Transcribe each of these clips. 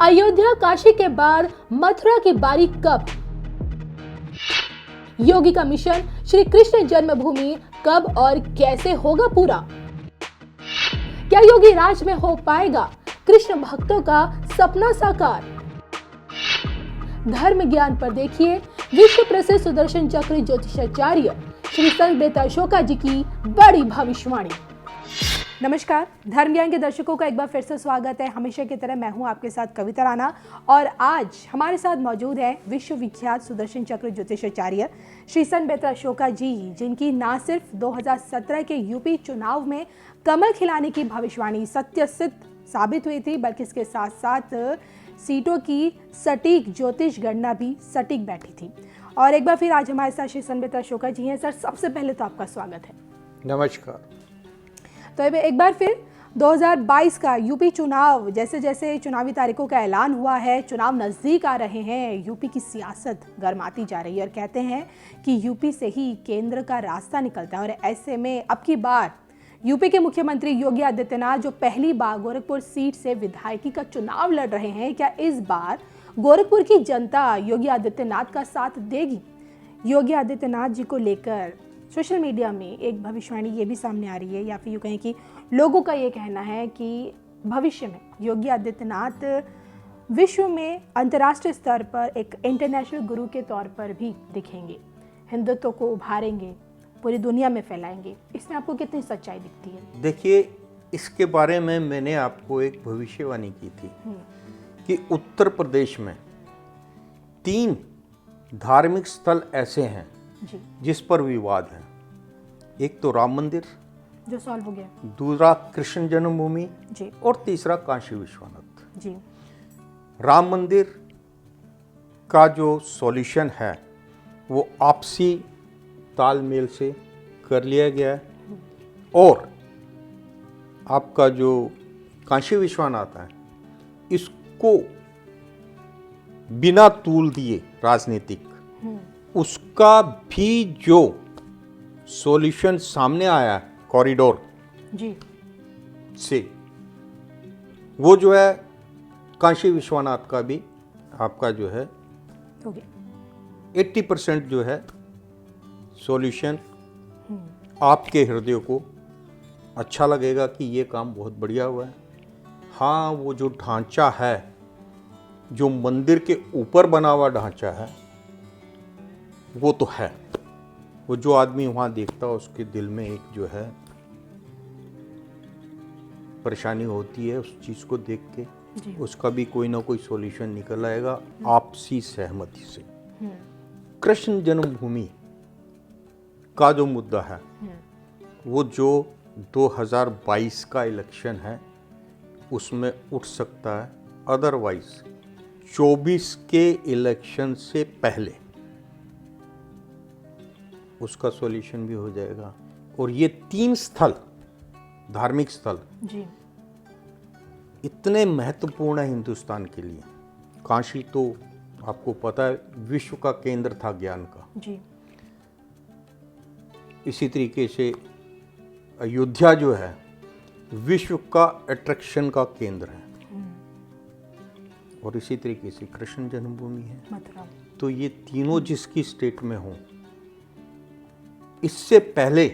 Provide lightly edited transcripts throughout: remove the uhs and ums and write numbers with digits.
अयोध्या काशी के बाद मथुरा की बारी कब? योगी का मिशन श्री कृष्ण जन्मभूमि कब और कैसे होगा पूरा? क्या योगी राज में हो पाएगा कृष्ण भक्तों का सपना साकार? धर्म ज्ञान पर देखिए विश्व प्रसिद्ध सुदर्शन चक्र ज्योतिषाचार्य श्री संत बेता अशोका जी की बड़ी भविष्यवाणी। नमस्कार, धर्म ज्ञान के दर्शकों का एक बार फिर से स्वागत है। हमेशा की तरह मैं हूं आपके साथ कविता राणा और आज हमारे साथ मौजूद है विश्व विख्यात सुदर्शन चक्र ज्योतिषाचार्य श्री संत बेता अशोका जी, जिनकी न सिर्फ 2017 के यूपी चुनाव में कमल खिलाने की भविष्यवाणी सत्य सिद्ध साबित हुई थी, बल्कि इसके साथ साथ सीटों की सटीक ज्योतिष गणना भी सटीक बैठी थी। और एक बार फिर आज हमारे साथ श्री संत बेता अशोका जी हैं। सर, सबसे पहले तो आपका स्वागत है। नमस्कार। तो एक बार फिर 2022 का यूपी चुनाव, जैसे जैसे चुनावी तारीखों का ऐलान हुआ है, चुनाव नज़दीक आ रहे हैं, यूपी की सियासत गर्माती जा रही है और कहते हैं कि यूपी से ही केंद्र का रास्ता निकलता है। और ऐसे में अब की बार यूपी के मुख्यमंत्री योगी आदित्यनाथ जो पहली बार गोरखपुर सीट से विधायकी का चुनाव लड़ रहे हैं, क्या इस बार गोरखपुर की जनता योगी आदित्यनाथ का साथ देगी? योगी आदित्यनाथ जी को लेकर सोशल मीडिया में एक भविष्यवाणी ये भी सामने आ रही है, या फिर यूँ कहें कि लोगों का ये कहना है कि भविष्य में योगी आदित्यनाथ विश्व में अंतर्राष्ट्रीय स्तर पर एक इंटरनेशनल गुरु के तौर पर भी दिखेंगे, हिंदुत्व को उभारेंगे, पूरी दुनिया में फैलाएंगे। इसमें आपको कितनी सच्चाई दिखती है? देखिए, इसके बारे में मैंने आपको एक भविष्यवाणी की थी कि उत्तर प्रदेश में 3 धार्मिक स्थल ऐसे हैं जी, जिस पर विवाद है। एक तो राम मंदिर जो सॉल्व हो गया, दूसरा कृष्ण जन्मभूमि जी, और तीसरा काशी विश्वनाथ जी। राम मंदिर का जो सॉल्यूशन है वो आपसी तालमेल से कर लिया गया है, और आपका जो काशी विश्वनाथ है इसको बिना तूल दिए राजनीतिक उसका भी जो सॉल्यूशन सामने आया कॉरिडोर जी से, वो जो है काशी विश्वनाथ का भी आपका जो है हो गया 80% जो है सॉल्यूशन आपके हृदय को अच्छा लगेगा कि ये काम बहुत बढ़िया हुआ है। हाँ, वो जो ढांचा है, जो मंदिर के ऊपर बना हुआ ढांचा है, वो तो है। वो जो आदमी वहाँ देखता है उसके दिल में एक जो है परेशानी होती है उस चीज़ को देख के। उसका भी कोई ना कोई सॉल्यूशन निकल आएगा आपसी सहमति से। कृष्ण जन्मभूमि का जो मुद्दा है वो जो 2022 का इलेक्शन है उसमें उठ सकता है, अदरवाइज 24 के इलेक्शन से पहले उसका सॉल्यूशन भी हो जाएगा। और ये 3 स्थल, धार्मिक स्थल जी, इतने महत्वपूर्ण है हिंदुस्तान के लिए। काशी तो आपको पता है विश्व का केंद्र था ज्ञान का जी। इसी तरीके से अयोध्या जो है विश्व का अट्रैक्शन का केंद्र है, और इसी तरीके से कृष्ण जन्मभूमि है मथुरा। तो ये तीनों जिसकी स्टेट में हों, इससे पहले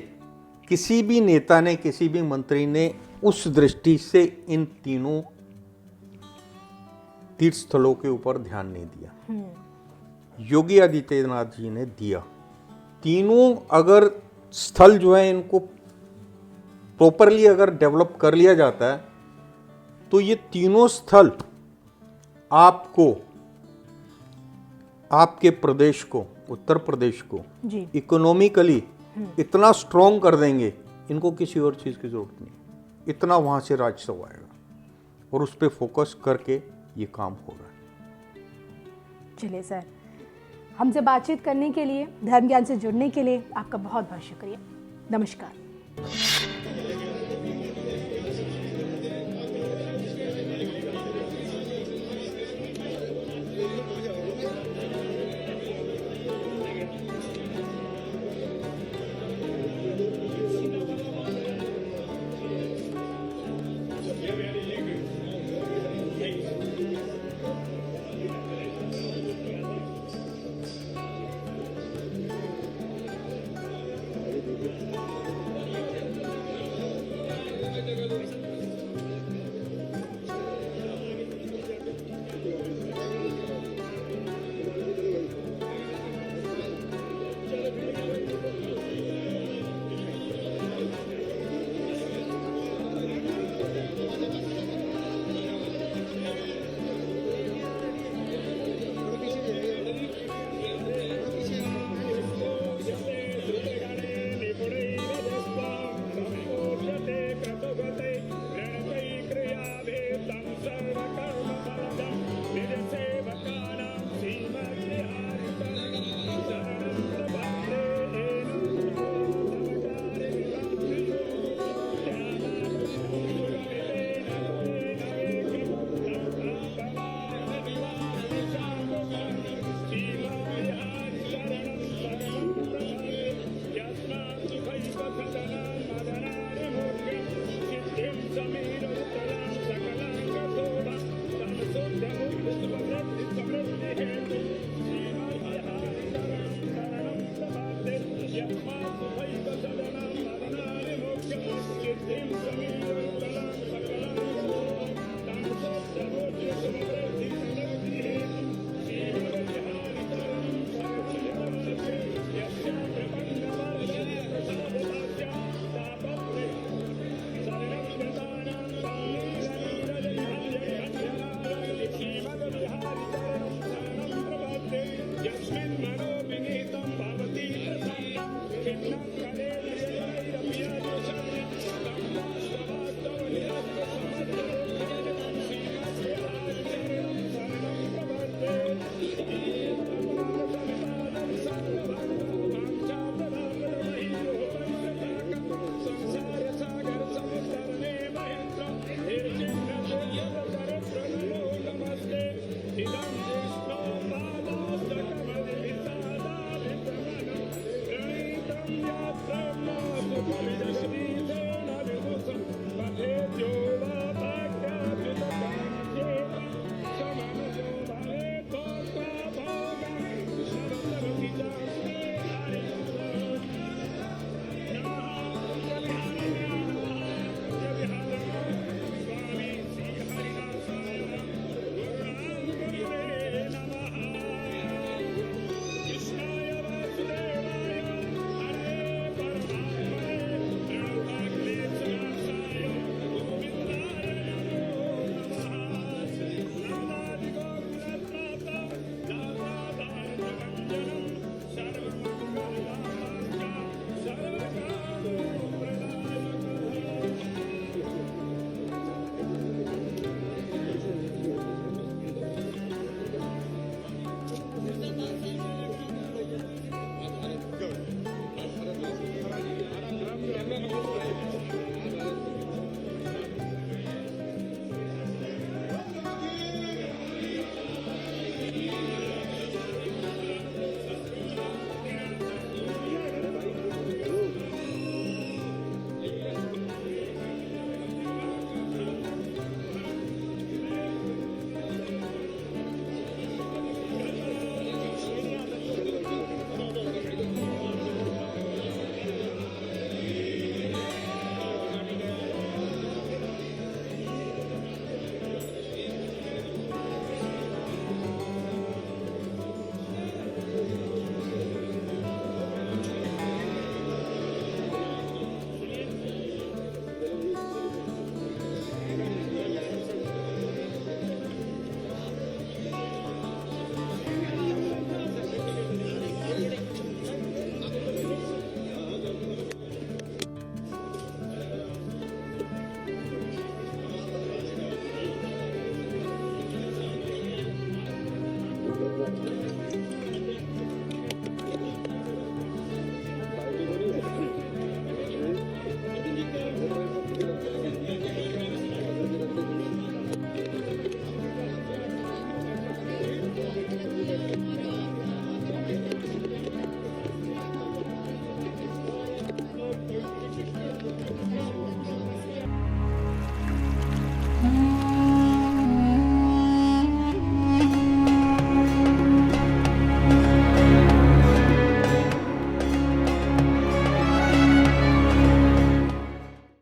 किसी भी नेता ने, किसी भी मंत्री ने उस दृष्टि से इन तीनों तीर्थ स्थलों के ऊपर ध्यान नहीं दिया। योगी आदित्यनाथ जी ने दिया। तीनों अगर स्थल जो है इनको प्रॉपरली अगर डेवलप कर लिया जाता है तो ये तीनों स्थल आपको, आपके प्रदेश को, उत्तर प्रदेश को इकोनॉमिकली इतना स्ट्रॉन्ग कर देंगे, इनको किसी और चीज़ की जरूरत नहीं, इतना वहाँ से राजस्व आएगा और उस पर फोकस करके ये काम होगा। चलिए सर, हमसे बातचीत करने के लिए, धर्म ज्ञान से जुड़ने के लिए आपका बहुत बहुत शुक्रिया। नमस्कार।